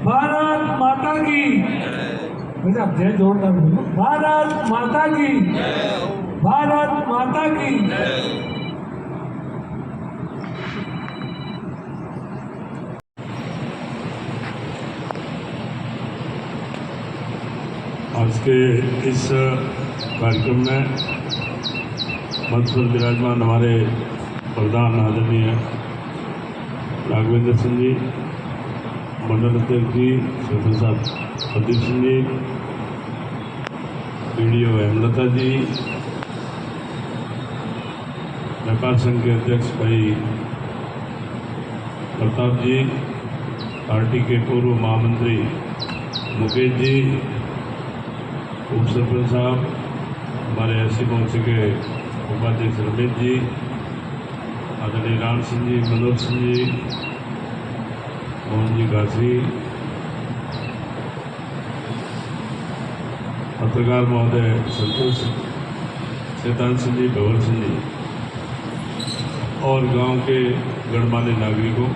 भारत माता की। वैसे आप जय जोरदार बोलो, भारत माता की, भारत माता की। आज के इस कार्यक्रम में मंच पर विराजमान हमारे प्रधान आदरणीय राघवेंद्र सिंह जी, मंडल अध्यक्ष जी सरपंच साहब प्रदीप सिंह जी, पीडीओ हेमलता जी, व्यापार संघ के अध्यक्ष भाई प्रताप जी, पार्टी के पूर्व महामंत्री मुकेश जी, उप सरपंच साहब, हमारे एससी मोर्चे के उपाध्यक्ष रमेश जी, आदरणीय राम सिंह जी, मनोज सिंह जी, मोहन जी गासी, पत्रकार महोदय संतोष शैतान सिंह जी, भवर सिंह जी और गांव के गणमान्य नागरिकों,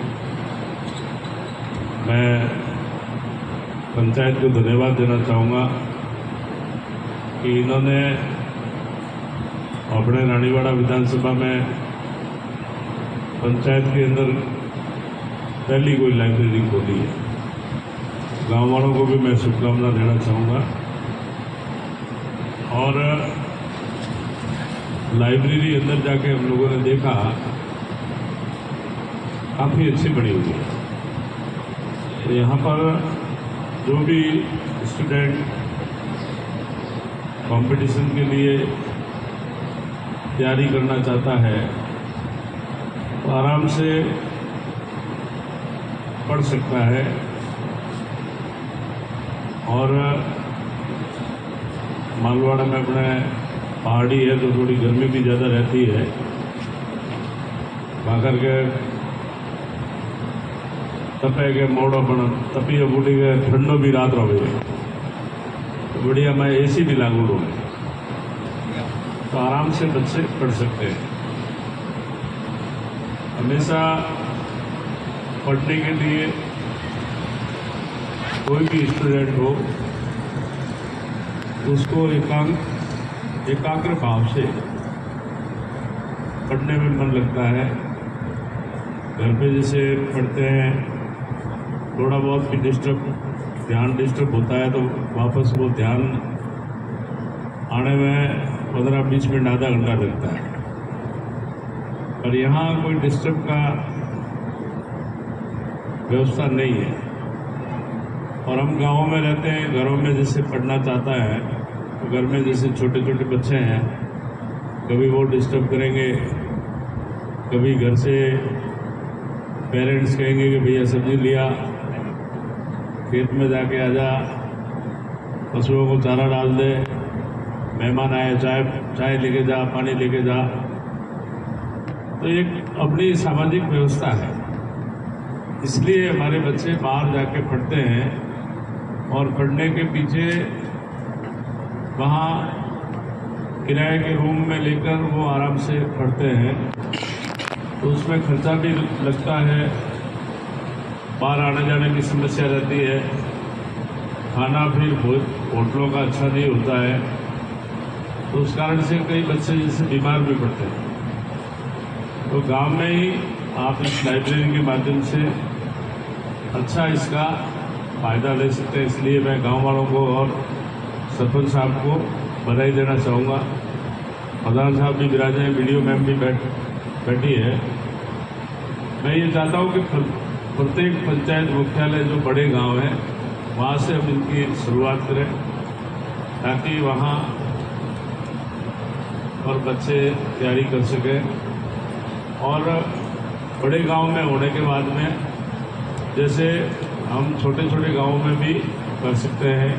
मैं पंचायत को धन्यवाद देना चाहूँगा कि इन्होंने अपने रानीवाड़ा विधानसभा में पंचायत के अंदर पहली कोई लाइब्रेरी खोली है। गांव वालों को भी मैं शुभकामना देना चाहूँगा। और लाइब्रेरी अंदर जाके हम लोगों ने देखा काफ़ी अच्छी बनी हुई है। तो यहाँ पर जो भी स्टूडेंट कंपटीशन के लिए तैयारी करना चाहता है तो आराम से पढ़ सकता है। और मालवाड़ा में अपने पहाड़ी है तो थोड़ी गर्मी भी ज़्यादा रहती है, आकर के तपे के मोड़ो बन तपी बूढ़ी के ठंडो भी रात रहे तो बढ़िया मैं एसी भी लागू हो तो आराम से बच्चे पढ़ सकते हैं। हमेशा पढ़ने के लिए कोई भी स्टूडेंट हो उसको एकाग्र भाव से पढ़ने में मन लगता है। घर पे जैसे पढ़ते हैं थोड़ा बहुत भी ध्यान डिस्टर्ब होता है तो वापस वो ध्यान आने में 15-20 मिनट आधा घंटा लगता है। पर यहाँ कोई डिस्टर्ब का व्यवस्था नहीं है। और हम गाँव में रहते हैं, घरों में जैसे पढ़ना चाहता है तो घर में जैसे छोटे छोटे बच्चे हैं, कभी वो डिस्टर्ब करेंगे, कभी घर से पेरेंट्स कहेंगे कि भैया सब्जी लिया, खेत में जाके आजा, पशुओं को चारा डाल दे, मेहमान आए चाय लेके जा, पानी लेके जा। तो एक अपनी सामाजिक व्यवस्था है, इसलिए हमारे बच्चे बाहर जाके पढ़ते हैं। और पढ़ने के पीछे वहाँ किराए के रूम में लेकर वो आराम से पढ़ते हैं तो उसमें खर्चा भी लगता है, बाहर आने जाने की समस्या रहती है, खाना फिर होटलों का अच्छा नहीं होता है, तो उस कारण से कई बच्चे जैसे बीमार भी पड़ते हैं। तो गांव में ही आप इस लाइब्रेरी के माध्यम से अच्छा इसका फ़ायदा ले सकते हैं। इसलिए मैं गांव वालों को और सरपंच साहब को बधाई देना चाहूँगा। प्रधान साहब भी विराजे हैं, वीडियो मैम भी बैठी है। मैं ये चाहता हूँ कि प्रत्येक पंचायत मुख्यालय जो बड़े गांव हैं वहाँ से हम इनकी शुरुआत करें ताकि वहाँ और बच्चे तैयारी कर सकें। और बड़े गांव में होने के बाद में जैसे हम छोटे छोटे गांवों में भी कर सकते हैं।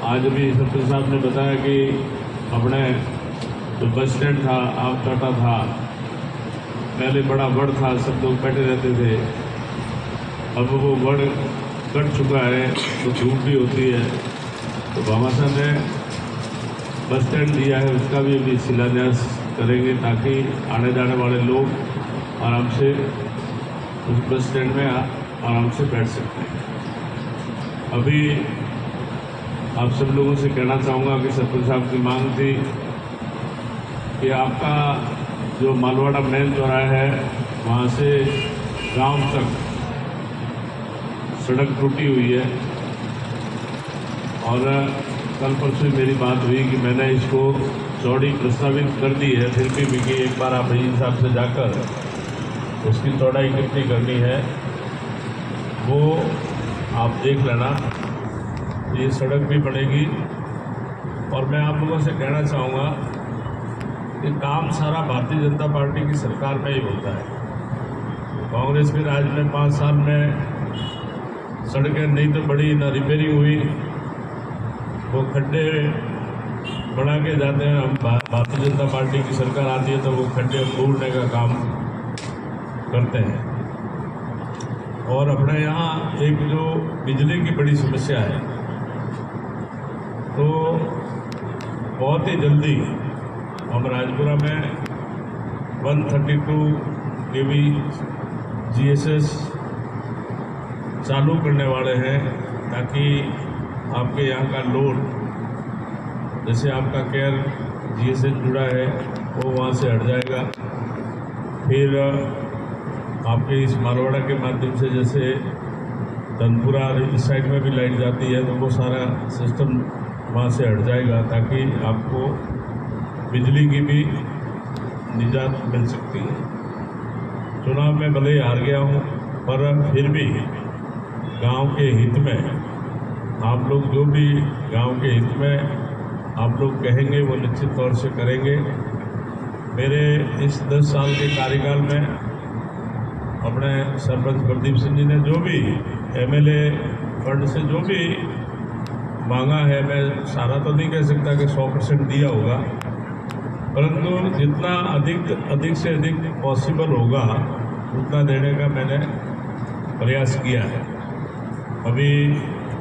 आज भी सरपंच साहब ने बताया कि अपने जो बस स्टैंड था, आम टाटा था, पहले बड़ा वड़ था, सब लोग बैठे रहते थे, अब वो वड़ कट चुका है तो धूप भी होती है। तो भामाशाह ने बस स्टैंड दिया है, उसका भी अभी शिलान्यास करेंगे ताकि आने जाने वाले लोग आराम से उस बस स्टैंड में आराम से बैठ सकते हैं। अभी आप सब लोगों से कहना चाहूँगा कि सरपंच साहब की मांग थी कि आपका जो मालवाड़ा मेन चौराहा है वहाँ से गांव तक सड़क टूटी हुई है और कल परसों मेरी बात हुई कि मैंने इसको चौड़ी प्रस्तावित कर दी है, फिर भी कि एक बार आप इस हिसाब से जाकर उसकी चौड़ाई कितनी करनी है वो आप देख लेना। ये सड़क भी बनेगी और मैं आप लोगों से कहना चाहूँगा कि काम सारा भारतीय जनता पार्टी की सरकार में ही होता है। कांग्रेस के राज में 5 साल में सड़कें नहीं तो बड़ी ना रिपेयरिंग हुई, वो खड्डे बढ़ा के जाते हैं। हम भारतीय जनता पार्टी की सरकार आती है तो वो खड्डे पूरने का काम करते हैं। और अपने यहाँ एक जो बिजली की बड़ी समस्या है, तो बहुत ही जल्दी हम राजपुरा में 132 kV GSS चालू करने वाले हैं ताकि आपके यहाँ का लोड, जैसे आपका केयर GSS जुड़ा है वो वहाँ से हट जाएगा। फिर आपके इस मारवाड़ा के माध्यम से जैसे धनपुरा इस साइड में भी लाइट जाती है तो वो सारा सिस्टम वहाँ से हट जाएगा ताकि आपको बिजली की भी निजात मिल सकती है। चुनाव में भले ही हार गया हूँ पर फिर भी गांव के हित में आप लोग जो भी गांव के हित में आप लोग कहेंगे वो निश्चित तौर से करेंगे। मेरे इस 10 साल के कार्यकाल में अपने सरपंच प्रदीप सिंह जी ने जो भी MLA फंड से जो भी मांगा है, मैं सारा तो नहीं कह सकता कि 100% दिया होगा, परंतु जितना अधिक से अधिक पॉसिबल होगा उतना देने का मैंने प्रयास किया है। अभी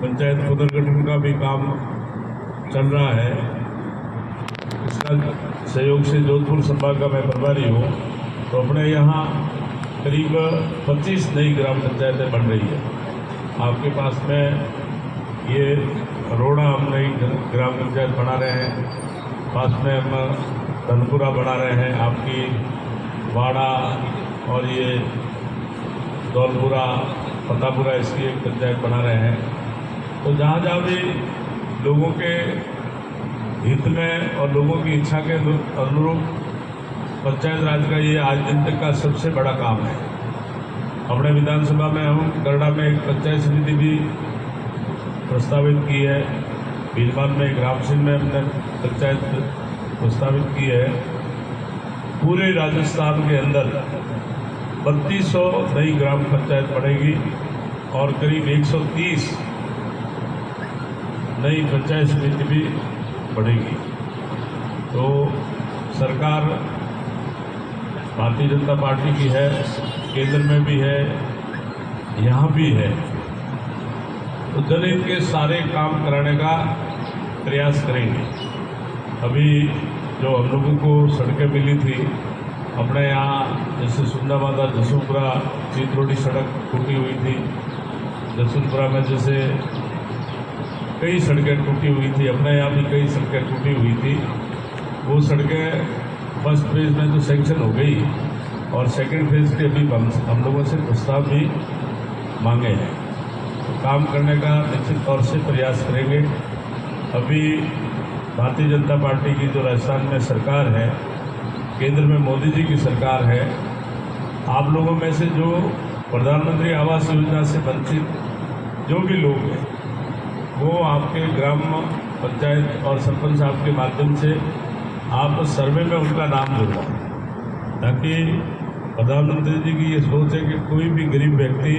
पंचायत पुनर्गठन का भी काम चल रहा है, इसका सहयोग से जोधपुर संभाग का मैं प्रभारी हूँ, तो अपने यहाँ करीब 25 नई ग्राम पंचायतें बन रही है। आपके पास में ये रोड़ा हम नई ग्राम पंचायत बना रहे हैं, पास में हम धनपुरा बना रहे हैं, आपकी वाड़ा और ये दौलपुरा फतापुरा इसकी एक पंचायत बना रहे हैं। तो जहाँ जहाँ भी लोगों के हित में और लोगों की इच्छा के अनुरूप पंचायत राज का ये आज दिन तक का सबसे बड़ा काम है। अपने विधानसभा में हम गरडा में एक पंचायत समिति भी प्रस्तावित की है, भीलवाल में एक रामसिंह में हमने पंचायत प्रस्तावित की है। पूरे राजस्थान के अंदर 3200 नई ग्राम पंचायत बढ़ेगी और करीब 130 नई पंचायत समिति भी बढ़ेगी। तो सरकार भारतीय जनता पार्टी की है, केंद्र में भी है, यहाँ भी है, तो जनहित के सारे काम कराने का प्रयास करेंगे। अभी जो हम लोगों को सड़कें मिली थी अपने यहाँ, जैसे सुंदाबादा जसूपुरा चित्रोड़ी सड़क टूटी हुई थी, जसूपुरा में जैसे कई सड़कें टूटी हुई थी, अपने यहाँ भी कई सड़कें टूटी हुई थी। वो सड़कें फर्स्ट फेज में तो सैंक्शन हो गई और सेकंड फेज के अभी हम लोगों से प्रस्ताव भी मांगे हैं। तो काम करने का निश्चित तौर से प्रयास करेंगे। अभी भारतीय जनता पार्टी की जो राजस्थान में सरकार है, केंद्र में मोदी जी की सरकार है, आप लोगों में से जो प्रधानमंत्री आवास योजना से वंचित जो भी लोग हैं वो आपके ग्राम पंचायत और सरपंच साहब के माध्यम से आप सर्वे में उनका नाम जुड़वा, ताकि प्रधानमंत्री जी की ये सोच है कि कोई भी गरीब व्यक्ति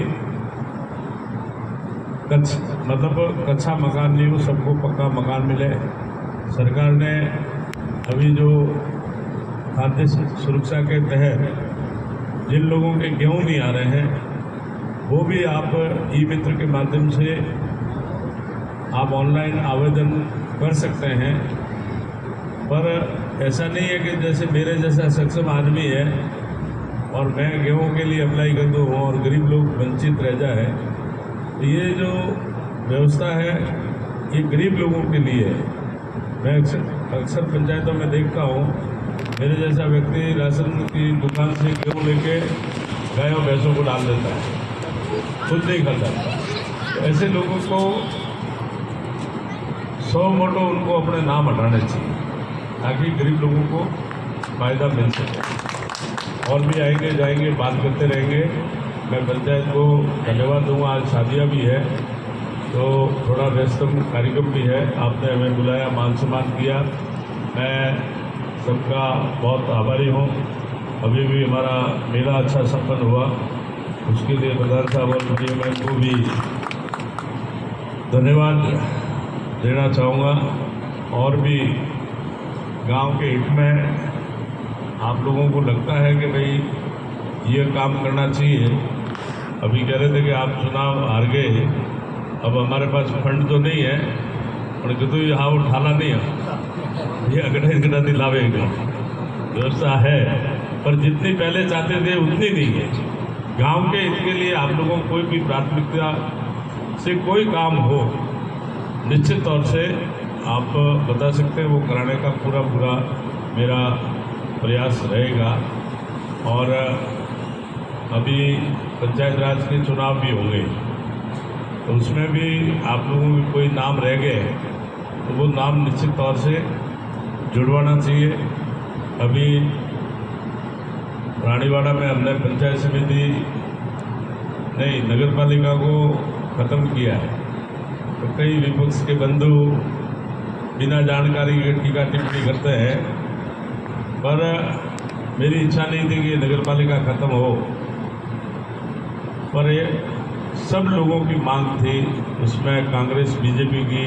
कच्चा मकान नहीं हो, सबको पक्का मकान मिले। सरकार ने अभी जो खाद्य सुरक्षा के तहत जिन लोगों के गेहूँ नहीं आ रहे हैं वो भी आप ई-मित्र के माध्यम से आप ऑनलाइन आवेदन कर सकते हैं। पर ऐसा नहीं है कि जैसे मेरे जैसा सक्षम आदमी है और मैं गेहूं के लिए अप्लाई कर दूँ और गरीब लोग वंचित रह जाए। ये जो व्यवस्था है ये गरीब लोगों के लिए है। मैं अक्सर पंचायतों में देखता हूँ, मेरे जैसा व्यक्ति राशन की दुकान से गेहूँ लेके गायों भैंसों को डाल देता है, खुद नहीं खाता। तो ऐसे लोगों को 100 वोटों उनको अपने नाम हटाने चाहिए ताकि गरीब लोगों को फायदा मिल सके। और भी आएंगे जाएंगे, बात करते रहेंगे। मैं पंचायत को धन्यवाद दूंगा। आज शादियाँ भी है तो थोड़ा व्यस्तम कार्यक्रम भी है, आपने हमें बुलाया, मान सम्मान किया, मैं सबका बहुत आभारी हूँ। अभी भी हमारा मेला अच्छा संपन्न हुआ, उसके लिए प्रधान साहब और मैं को भी धन्यवाद देना चाहूँगा। और भी गांव के हित में आप लोगों को लगता है कि भाई ये काम करना चाहिए। अभी कह रहे थे कि आप चुनाव हार गए, अब हमारे पास फंड तो नहीं है, पर तो यहाँ उठाना नहीं है, ये अगड़ा दिलावेगा, व्यवस्था है, पर जितनी पहले चाहते थे उतनी नहीं है। गांव के हित के लिए आप लोगों को कोई भी प्राथमिकता से कोई काम हो, निश्चित तौर से आप बता सकते हैं, वो कराने का पूरा मेरा प्रयास रहेगा। और अभी पंचायत राज के चुनाव भी होंगे, तो उसमें भी आप लोगों के कोई नाम रह गए तो वो नाम निश्चित तौर से जुड़वाना चाहिए। अभी रानीवाड़ा में हमने पंचायत समिति नहीं नगर पालिका को ख़त्म किया है, तो कई विपक्ष के बंधु बिना जानकारी के टीका टिप्पणी करते हैं, पर मेरी इच्छा नहीं थी कि ये नगर पालिका ख़त्म हो, पर ये सब लोगों की मांग थी, उसमें कांग्रेस बीजेपी की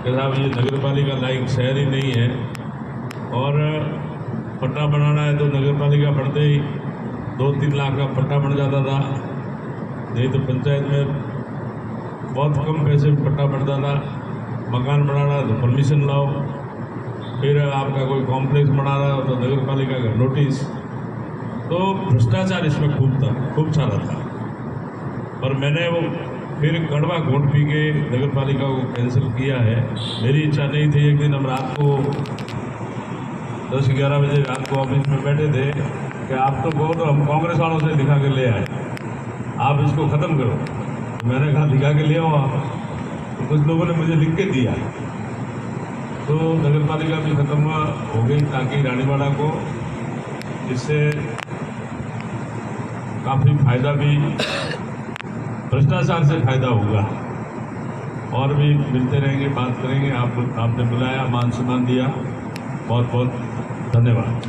कि साहब ये नगर पालिका लायक शहर ही नहीं है, और पट्टा बनाना है तो नगर पालिका बढ़ते ही 2-3 लाख का पट्टा बन जाता था, नहीं तो पंचायत में बहुत कम पैसे में पट्टा बढ़ता था। मकान बनाना तो परमिशन लाओ, फिर आपका कोई कॉम्प्लेक्स बना रहा हो तो नगर पालिका का नोटिस। तो भ्रष्टाचार इसमें खूब सारा था। पर मैंने वो फिर कड़वा घोट पी के नगर पालिका को कैंसिल किया है। मेरी इच्छा नहीं थी। एक दिन हम रात को 10-11 बजे रात को ऑफिस में बैठे थे कि आप तो बहुत हम कांग्रेस वालों से दिखा के ले आए, आप इसको ख़त्म करो। मैंने कहा दिखा के ले आओ आप, तो कुछ लोगों ने मुझे लिख के दिया, तो नगर पालिका भी ख़त्म हो गई, ताकि रानीवाड़ा को इससे काफ़ी फायदा भी, भ्रष्टाचार से फायदा होगा। और भी मिलते रहेंगे, बात करेंगे। आपने बुलाया, मान सम्मान दिया, बहुत बहुत धन्यवाद।